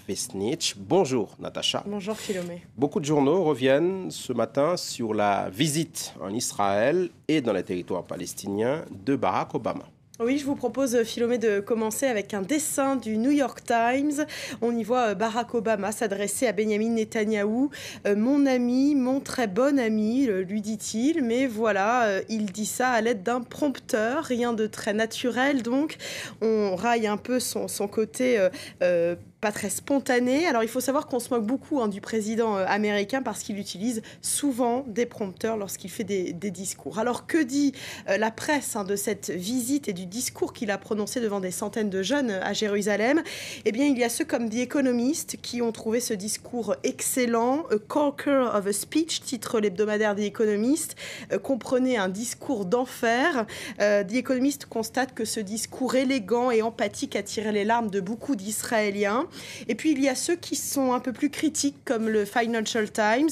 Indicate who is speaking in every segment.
Speaker 1: Vesnich. Bonjour Natacha.
Speaker 2: Bonjour Philomé.
Speaker 1: Beaucoup de journaux reviennent ce matin sur la visite en Israël et dans les territoires palestiniens de Barack Obama.
Speaker 2: Oui, je vous propose, Philomé, de commencer avec un dessin du New York Times. On y voit Barack Obama s'adresser à Benjamin Netanyahou. Mon ami, mon très bon ami, lui dit-il. Mais voilà, il dit ça à l'aide d'un prompteur, rien de très naturel. Donc, on raille un peu son côté pas très spontané. Alors, il faut savoir qu'on se moque beaucoup du président américain parce qu'il utilise souvent des prompteurs lorsqu'il fait des discours. Alors, que dit la presse de cette visite et du discours qu'il a prononcé devant des centaines de jeunes à Jérusalem? Eh bien, il y a ceux comme The Economist qui ont trouvé ce discours excellent. A Corker of a Speech, titre l'hebdomadaire The Economist, comprenait un discours d'enfer. The Economist constate que ce discours élégant et empathique a tiré les larmes de beaucoup d'Israéliens. Et puis, il y a ceux qui sont un peu plus critiques, comme le Financial Times.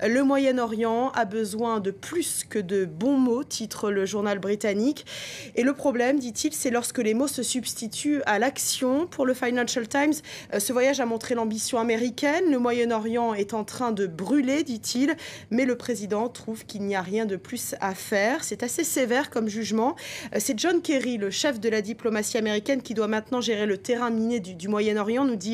Speaker 2: Le Moyen-Orient a besoin de plus que de bons mots, titre le journal britannique. Et le problème, dit-il, c'est lorsque les mots se substituent à l'action. Pour le Financial Times, ce voyage a montré l'ambition américaine. Le Moyen-Orient est en train de brûler, dit-il. Mais le président trouve qu'il n'y a rien de plus à faire. C'est assez sévère comme jugement. C'est John Kerry, le chef de la diplomatie américaine, qui doit maintenant gérer le terrain miné du Moyen-Orient, nous dit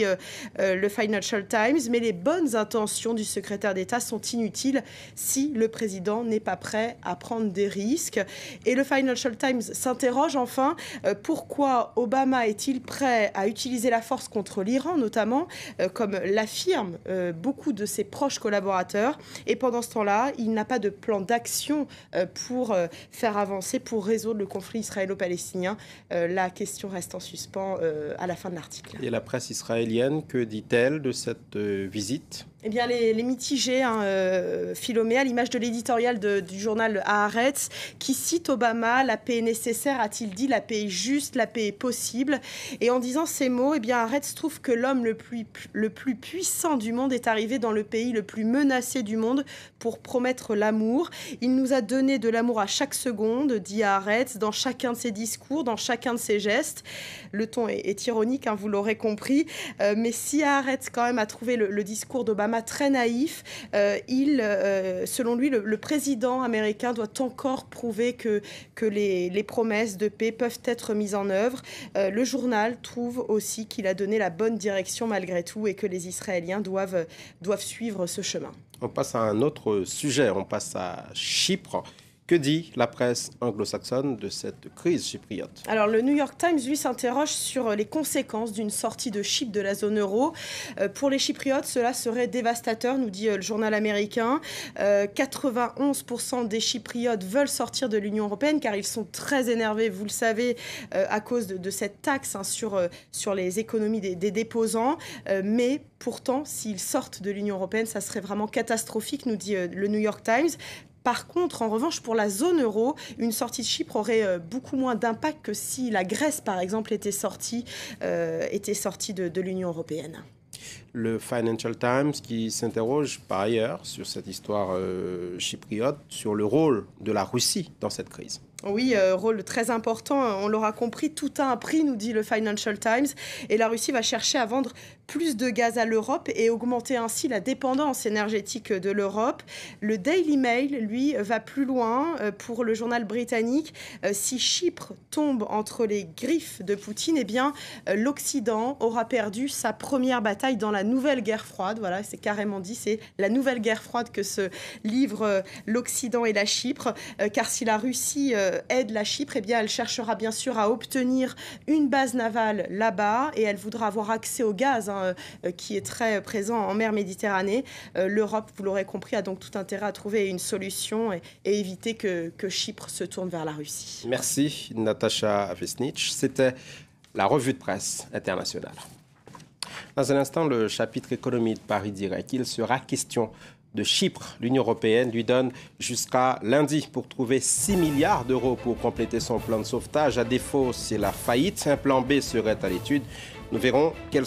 Speaker 2: le Financial Times. Mais les bonnes intentions du secrétaire d'État sont inutiles si le président n'est pas prêt à prendre des risques. Et le Financial Times s'interroge enfin, pourquoi Obama est-il prêt à utiliser la force contre l'Iran, notamment, comme l'affirment beaucoup de ses proches collaborateurs. Et pendant ce temps-là, il n'a pas de plan d'action pour faire avancer, pour résoudre le conflit israélo-palestinien. La question reste en suspens à la fin de l'article.
Speaker 1: Et la presse israélienne, que dit-elle de cette visite ?
Speaker 2: Eh bien, les mitigés, Philomé, à l'image de l'éditorial du journal Haaretz, qui cite Obama, la paix est nécessaire, a-t-il dit, la paix est juste, la paix est possible. Et en disant ces mots, eh bien, Haaretz trouve que l'homme le plus puissant du monde est arrivé dans le pays le plus menacé du monde pour promettre l'amour. Il nous a donné de l'amour à chaque seconde, dit Haaretz, dans chacun de ses discours, dans chacun de ses gestes. Le ton est ironique, vous l'aurez compris. Mais si Haaretz, quand même, a trouvé le discours d'Obama très naïf, selon lui, le président américain doit encore prouver que les promesses de paix peuvent être mises en œuvre. Le journal trouve aussi qu'il a donné la bonne direction malgré tout et que les Israéliens doivent suivre ce chemin.
Speaker 1: On passe à un autre sujet, on passe à Chypre. Que dit la presse anglo-saxonne de cette crise chypriote?
Speaker 2: Alors, le New York Times, lui, s'interroge sur les conséquences d'une sortie de Chypre de la zone euro. Pour les Chypriotes, cela serait dévastateur, nous dit le journal américain. 91% des Chypriotes veulent sortir de l'Union européenne car ils sont très énervés, vous le savez, à cause de cette taxe sur les économies des déposants. Mais pourtant, s'ils sortent de l'Union européenne, ça serait vraiment catastrophique, nous dit le New York Times. Par contre, en revanche, pour la zone euro, une sortie de Chypre aurait beaucoup moins d'impact que si la Grèce, par exemple, était sortie de l'Union européenne.
Speaker 1: Le Financial Times qui s'interroge par ailleurs sur cette histoire chypriote, sur le rôle de la Russie dans cette crise.
Speaker 2: Oui, rôle très important, on l'aura compris, tout a un prix, nous dit le Financial Times, et la Russie va chercher à vendre plus de gaz à l'Europe et augmenter ainsi la dépendance énergétique de l'Europe. Le Daily Mail, lui, va plus loin pour le journal britannique. Si Chypre tombe entre les griffes de Poutine, eh bien, l'Occident aura perdu sa première bataille dans la nouvelle guerre froide. Voilà, c'est carrément dit, c'est la nouvelle guerre froide que se livrent l'Occident et la Chypre, car si la Russie aide la Chypre, eh bien, elle cherchera bien sûr à obtenir une base navale là-bas et elle voudra avoir accès au gaz qui est très présent en mer Méditerranée. L'Europe, vous l'aurez compris, a donc tout intérêt à trouver une solution et éviter que Chypre se tourne vers la Russie.
Speaker 1: Merci Natacha Vesnich. C'était la revue de presse internationale. Dans un instant, le chapitre économie de Paris Direct. Il sera question de Chypre. L'Union européenne lui donne jusqu'à lundi pour trouver 6 milliards d'euros pour compléter son plan de sauvetage. À défaut, c'est la faillite. Un plan B serait à l'étude. Nous verrons quelles